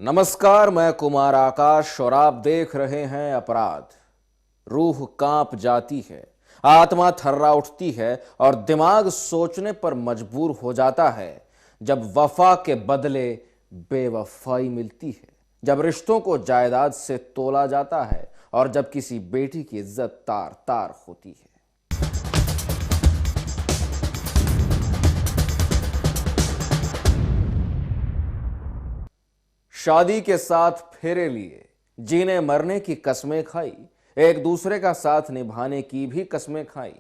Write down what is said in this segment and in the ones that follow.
नमस्कार, मैं कुमार आकाश और आप देख रहे हैं अपराध। रूह कांप जाती है, आत्मा थर्रा उठती है और दिमाग सोचने पर मजबूर हो जाता है जब वफा के बदले बेवफाई मिलती है, जब रिश्तों को जायदाद से तोला जाता है और जब किसी बेटी की इज्जत तार तार होती है। शादी के साथ फेरे लिए, जीने मरने की कस्में खाई, एक दूसरे का साथ निभाने की भी कस्में खाई,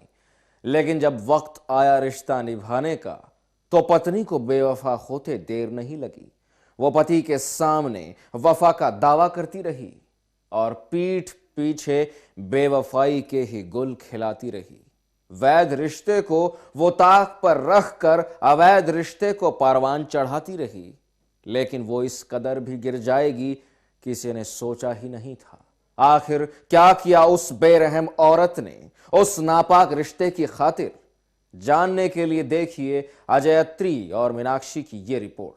लेकिन जब वक्त आया रिश्ता निभाने का तो पत्नी को बेवफा होते देर नहीं लगी। वो पति के सामने वफा का दावा करती रही और पीठ पीछे बेवफाई के ही गुल खिलाती रही। वैध रिश्ते को वो ताक पर रख कर अवैध रिश्ते को परवान चढ़ाती रही, लेकिन वो इस कदर भी गिर जाएगी किसी ने सोचा ही नहीं था। आखिर क्या किया उस बेरहम औरत ने उस नापाक रिश्ते की खातिर? जानने के लिए देखिए अजय अत्री और मीनाक्षी की ये रिपोर्ट।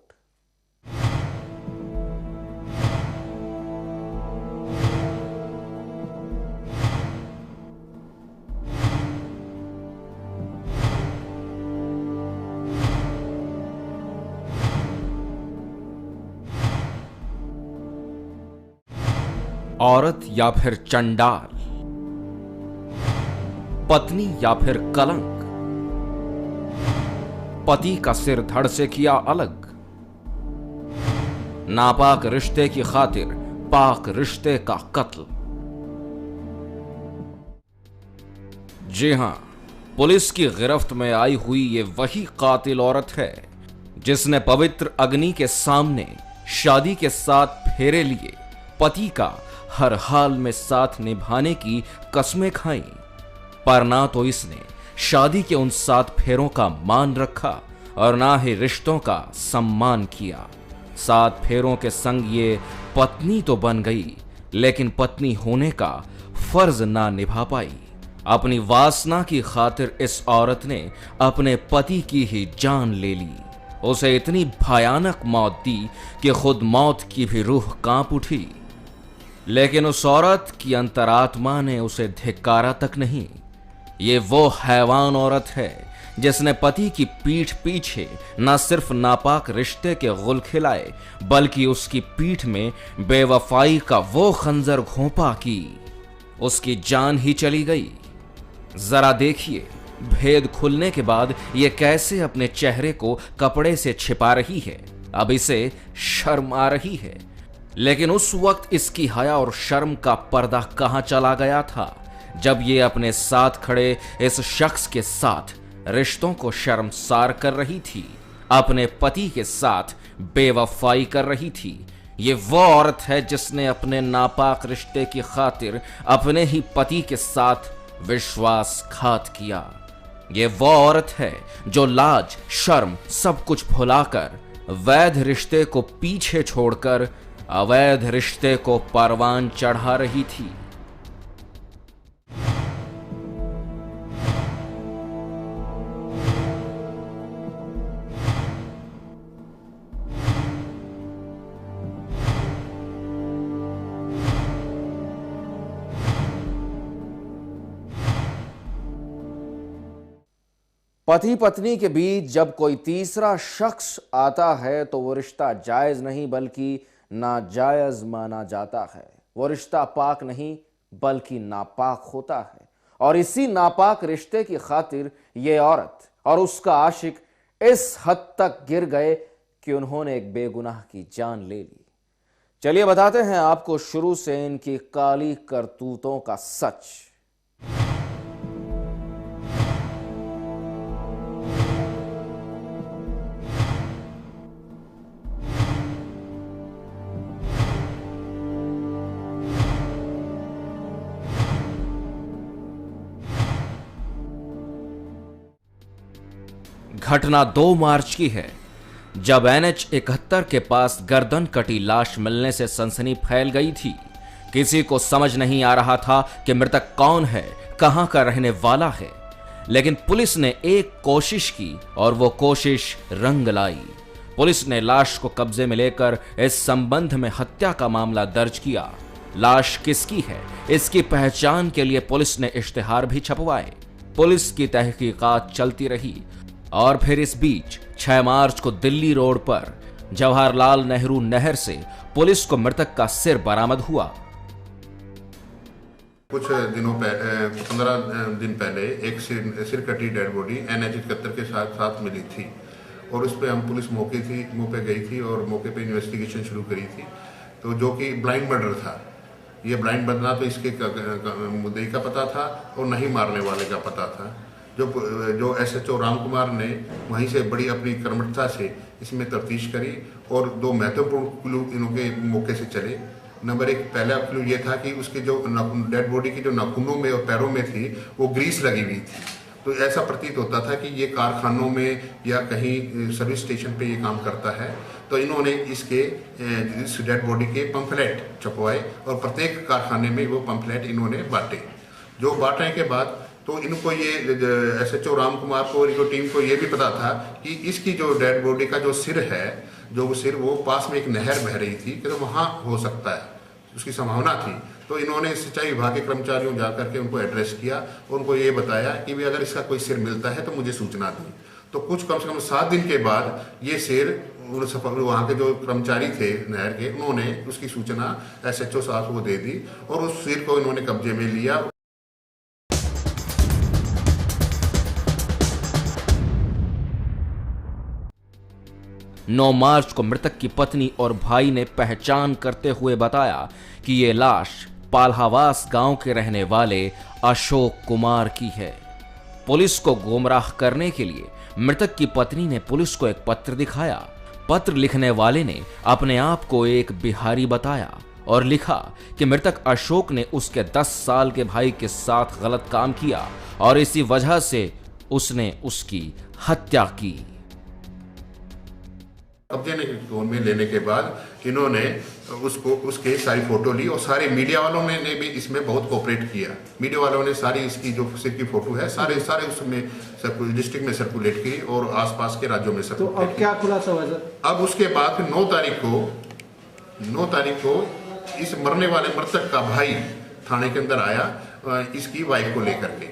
औरत या फिर चंडाल, पत्नी या फिर कलंक, पति का सिर धड़ से किया अलग, नापाक रिश्ते की खातिर पाक रिश्ते का कत्ल। जी हां, पुलिस की गिरफ्त में आई हुई ये वही कातिल औरत है जिसने पवित्र अग्नि के सामने शादी के साथ फेरे लिए, पति का हर हाल में साथ निभाने की कस्में खाई, पर ना तो इसने शादी के उन 7 फेरों का मान रखा और ना ही रिश्तों का सम्मान किया। 7 फेरों के संग ये पत्नी तो बन गई, लेकिन पत्नी होने का फर्ज ना निभा पाई। अपनी वासना की खातिर इस औरत ने अपने पति की ही जान ले ली, उसे इतनी भयानक मौत दी कि खुद मौत की भी रूह कांप उठी। लेकिन उस औरत की अंतरात्मा ने उसे धिक्कारा तक नहीं। ये वो हैवान औरत है जिसने पति की पीठ पीछे न सिर्फ नापाक रिश्ते के गुल खिलाए, बल्कि उसकी पीठ में बेवफाई का वो खंजर घोंपा कि उसकी जान ही चली गई। जरा देखिए, भेद खुलने के बाद ये कैसे अपने चेहरे को कपड़े से छिपा रही है। अब इसे शर्म आ रही है, लेकिन उस वक्त इसकी हया और शर्म का पर्दा कहां चला गया था जब ये अपने साथ खड़े इस शख्स के साथ रिश्तों को शर्मसार कर रही थी, अपने पति के साथ बेवफाई कर रही थी। ये वो औरत है जिसने अपने नापाक रिश्ते की खातिर अपने ही पति के साथ विश्वासघात किया। ये वो औरत है जो लाज शर्म सब कुछ भुलाकर वैध रिश्ते को पीछे छोड़कर अवैध रिश्ते को परवान चढ़ा रही थी। पति पत्नी के बीच जब कोई तीसरा शख्स आता है तो वो रिश्ता जायज नहीं बल्कि नाजायज माना जाता है। वो रिश्ता पाक नहीं बल्कि नापाक होता है, और इसी नापाक रिश्ते की खातिर ये औरत और उसका आशिक इस हद तक गिर गए कि उन्होंने एक बेगुनाह की जान ले ली। चलिए बताते हैं आपको शुरू से इनकी काली करतूतों का सच। घटना 2 मार्च की है, जब NH 71 के पास गर्दन कटी लाश मिलने से सनसनी फैल गई थी। किसी को समझ नहीं आ रहा था कि मृतक कौन है, कहां का रहने वाला है। लेकिन पुलिस ने एक कोशिश की और वो कोशिश रंग लाई। पुलिस ने लाश को कब्जे में लेकर इस संबंध में हत्या का मामला दर्ज किया। लाश किसकी है, इसकी पहचान के लिए पुलिस ने इश्तिहार भी छपवाए। पुलिस की तहकीकात चलती रही और फिर इस बीच 6 मार्च को दिल्ली रोड पर जवाहरलाल नेहरू नहर से पुलिस को मृतक का सिर बरामद हुआ। कुछ दिनों पहले 15 दिन पहले एक सिर कटी डेड बॉडी NH 71 के साथ मिली थी और उस पर हम पुलिस मौके पे गई थी और मौके पे इन्वेस्टिगेशन शुरू करी थी। तो जो कि ब्लाइंड मर्डर था, ये ब्लाइंड बनना तो इसके मुद्दे का पता था और नहीं मारने वाले का पता था। जो SHO राम कुमार ने वहीं से बड़ी अपनी कर्मठता से इसमें तफ्तीश करी और 2 महत्वपूर्ण क्लू इनके मौके से चले। नंबर 1 पहला क्लू ये था कि उसके जो डेड बॉडी की जो नाखूनों में और पैरों में थी वो ग्रीस लगी हुई थी। तो ऐसा प्रतीत होता था कि ये कारखानों में या कहीं सर्विस स्टेशन पे ये काम करता है। तो इन्होंने इस डेड बॉडी के पंफलेट छपवाए और प्रत्येक कारखाने में वो पंफलेट इन्होंने बांटे। जो बांटने के बाद तो इनको ये SHO राम कुमार को और इनको टीम को ये भी पता था कि इसकी जो डेड बॉडी का जो सिर है, वो पास में एक नहर बह रही थी कि तो वहाँ हो सकता है, उसकी संभावना थी। तो इन्होंने सिंचाई विभाग के कर्मचारियों जाकर के उनको एड्रेस किया और उनको ये बताया कि भी अगर इसका कोई सिर मिलता है तो मुझे सूचना दी। तो कुछ कम से कम 7 दिन के बाद ये सिर वहाँ के जो कर्मचारी थे नहर के, उन्होंने उसकी सूचना SHO साहब को दे दी और उस सिर को इन्होंने कब्जे में लिया। 9 मार्च को मृतक की पत्नी और भाई ने पहचान करते हुए बताया कि ये लाश पाल्हावास गांव के रहने वाले अशोक कुमार की है। पुलिस को गुमराह करने के लिए मृतक की पत्नी ने पुलिस को एक पत्र दिखाया। पत्र लिखने वाले ने अपने आप को एक बिहारी बताया और लिखा कि मृतक अशोक ने उसके 10 साल के भाई के साथ गलत काम किया और इसी वजह से उसने उसकी हत्या की। कब्जे में लेने के बाद इन्होंने उसके सारी फोटो ली और सारे मीडिया वालों ने भी इसमें बहुत कोऑपरेट किया। मीडिया वालों ने सारी इसकी जो सिर की फोटो है सारे उसमें डिस्ट्रिक्ट में सर्कुलेट की और आसपास के राज्यों में सर्कुलेट की। तो अब क्या खुलासा हुआ सर? अब उसके बाद 9 तारीख को इस मरने वाले मृतक का भाई थाने के अंदर आया इसकी वाइफ को लेकर के,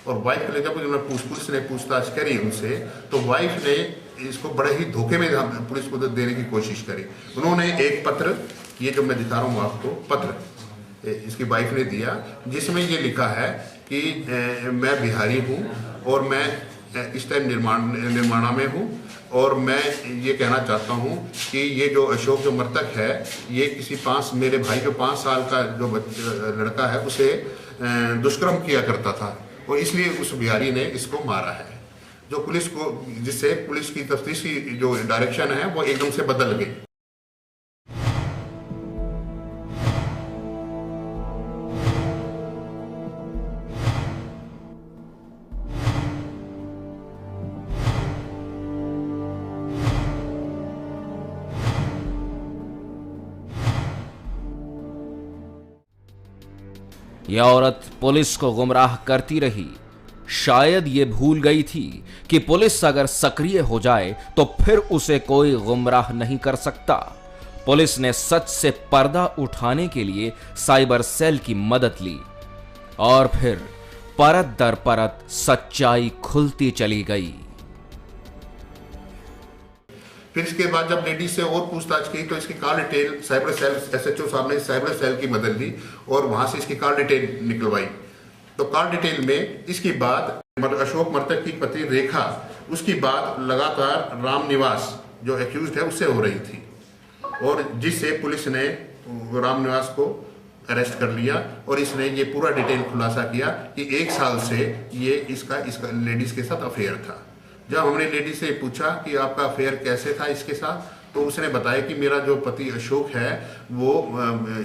और वाइफ को लेकर पुलिस ने पूछताछ करी उनसे, तो वाइफ ने इसको बड़े ही धोखे में पुलिस को देने की कोशिश करी। उन्होंने एक पत्र, ये जो मैं दिखा रहा हूँ आपको, पत्र इसकी वाइफ ने दिया जिसमें ये लिखा है कि मैं बिहारी हूँ और मैं इस टाइम निर्माणा में हूँ और मैं ये कहना चाहता हूँ कि ये जो अशोक जो मृतक है ये किसी मेरे भाई जो 5 साल का जो लड़का है उसे दुष्कर्म किया करता था और इसलिए उस बिहारी ने इसको मारा है। जो पुलिस को, जिससे पुलिस की तफ्तीश की जो डायरेक्शन है वो एकदम से बदल गई। यह औरत पुलिस को गुमराह करती रही। शायद ये भूल गई थी कि पुलिस अगर सक्रिय हो जाए तो फिर उसे कोई गुमराह नहीं कर सकता। पुलिस ने सच से पर्दा उठाने के लिए साइबर सेल की मदद ली और फिर परत दर परत सच्चाई खुलती चली गई। फिर इसके बाद जब लेडीज से और पूछताछ की तो इसकी call detail cyber cell, SHO साहब ने साइबर सेल की मदद ली और वहां से इसकी कॉल डिटेल निकलवाई। तो कॉल डिटेल में इसकी बात अशोक मृतक की पत्नी रेखा, उसकी बात लगातार राम निवास जो एक्यूज्ड है उससे हो रही थी और जिससे पुलिस ने राम निवास को अरेस्ट कर लिया और इसने ये पूरा डिटेल खुलासा किया कि 1 साल से ये इसका लेडीज के साथ अफेयर था। जब हमने लेडीज से पूछा कि आपका अफेयर कैसे था इसके साथ, तो उसने बताया कि मेरा जो पति अशोक है वो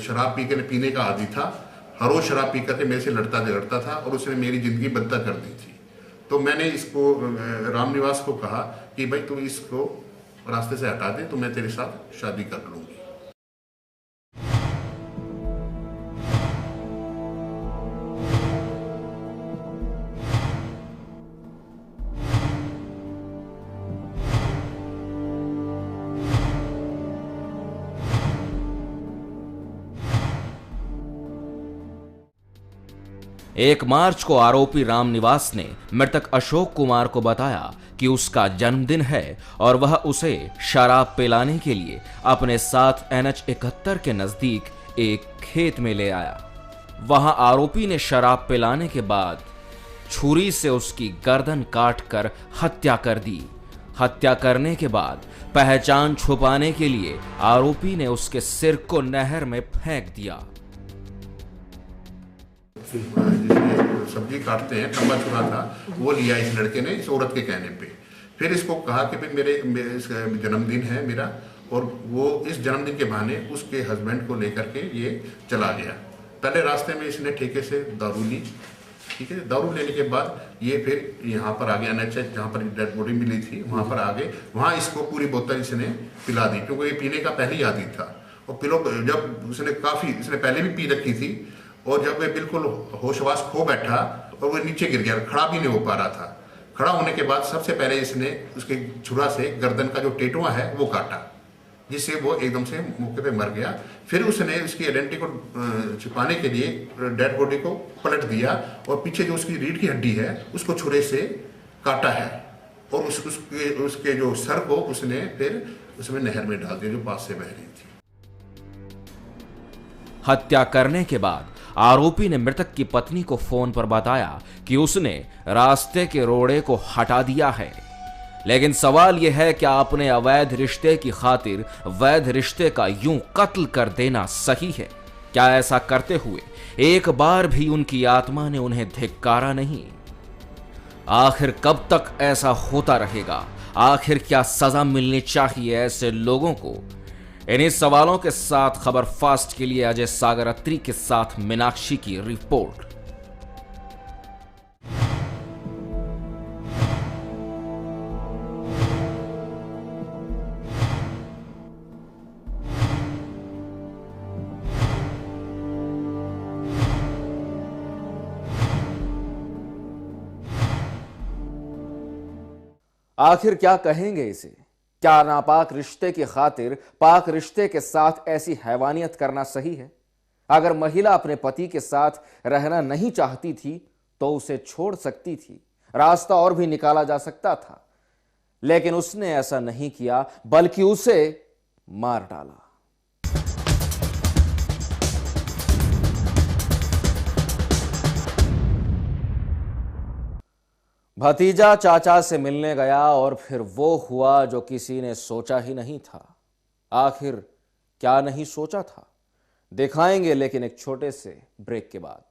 शराब पीने का आदी था, हर रोज शराब पी करके मेरे से लड़ता झगड़ता था और उसने मेरी जिंदगी बदतर कर दी थी। तो मैंने इसको रामनिवास को कहा कि भाई तू इसको रास्ते से हटा दे तो मैं तेरे साथ शादी कर लूंगी। 1 मार्च को आरोपी रामनिवास ने मृतक अशोक कुमार को बताया कि उसका जन्मदिन है और वह उसे शराब पिलाने के लिए अपने साथ NH 71 के नजदीक एक खेत में ले आया। वहां आरोपी ने शराब पिलाने के बाद छुरी से उसकी गर्दन काटकर हत्या कर दी। हत्या करने के बाद पहचान छुपाने के लिए आरोपी ने उसके सिर को नहर में फेंक दिया। जिसमें सब्जी काटते हैं, तंबा छुरा था, वो लिया इस लड़के ने इस औरत के कहने पे। फिर इसको कहा कि भाई मेरे जन्मदिन है मेरा, और वो इस जन्मदिन के बहाने उसके हस्बैंड को लेकर के ये चला गया। पहले रास्ते में इसने ठेके से दारू ली, ठीक है। दारू लेने के बाद ये फिर यहाँ पर आ गया, NH जहाँ पर डेड बॉडी मिली थी वहाँ पर आ गए। वहाँ इसको पूरी बोतल इसने पिला दी, क्योंकि ये पीने का पहले ही आदी था। और जब इसने पहले भी पी रखी थी, और जब वे बिल्कुल होशवास खो बैठा और वो नीचे गिर गया, खड़ा भी नहीं हो पा रहा था। खड़ा होने के बाद सबसे पहले इसने उसके छुरा से गर्दन का जो टेटुआ है वो काटा, जिससे वो एकदम से मौके पे मर गया। फिर उसने उसकी आइडेंटिटी को छुपाने के लिए डेड बॉडी को पलट दिया और पीछे जो उसकी रीढ़ की हड्डी है उसको छुरे से काटा है, और उसके जो सर को उसने फिर उसमें नहर में डाल दिया जो पास से बह रही थी। हत्या करने के बाद आरोपी ने मृतक की पत्नी को फोन पर बताया कि उसने रास्ते के रोड़े को हटा दिया है। लेकिन सवाल यह है, क्या अपने अवैध रिश्ते की खातिर वैध रिश्ते का यूं कत्ल कर देना सही है? क्या ऐसा करते हुए एक बार भी उनकी आत्मा ने उन्हें धिक्कारा नहीं? आखिर कब तक ऐसा होता रहेगा? आखिर क्या सजा मिलनी चाहिए ऐसे लोगों को? इन्हीं सवालों के साथ खबर फास्ट के लिए अजय सागर अत्री के साथ मीनाक्षी की रिपोर्ट। आखिर क्या कहेंगे इसे? क्या नापाक रिश्ते की खातिर पाक रिश्ते के साथ ऐसी हैवानियत करना सही है? अगर महिला अपने पति के साथ रहना नहीं चाहती थी तो उसे छोड़ सकती थी, रास्ता और भी निकाला जा सकता था, लेकिन उसने ऐसा नहीं किया, बल्कि उसे मार डाला। भतीजा चाचा से मिलने गया और फिर वो हुआ जो किसी ने सोचा ही नहीं था। आखिर क्या नहीं सोचा था, दिखाएंगे, लेकिन एक छोटे से ब्रेक के बाद।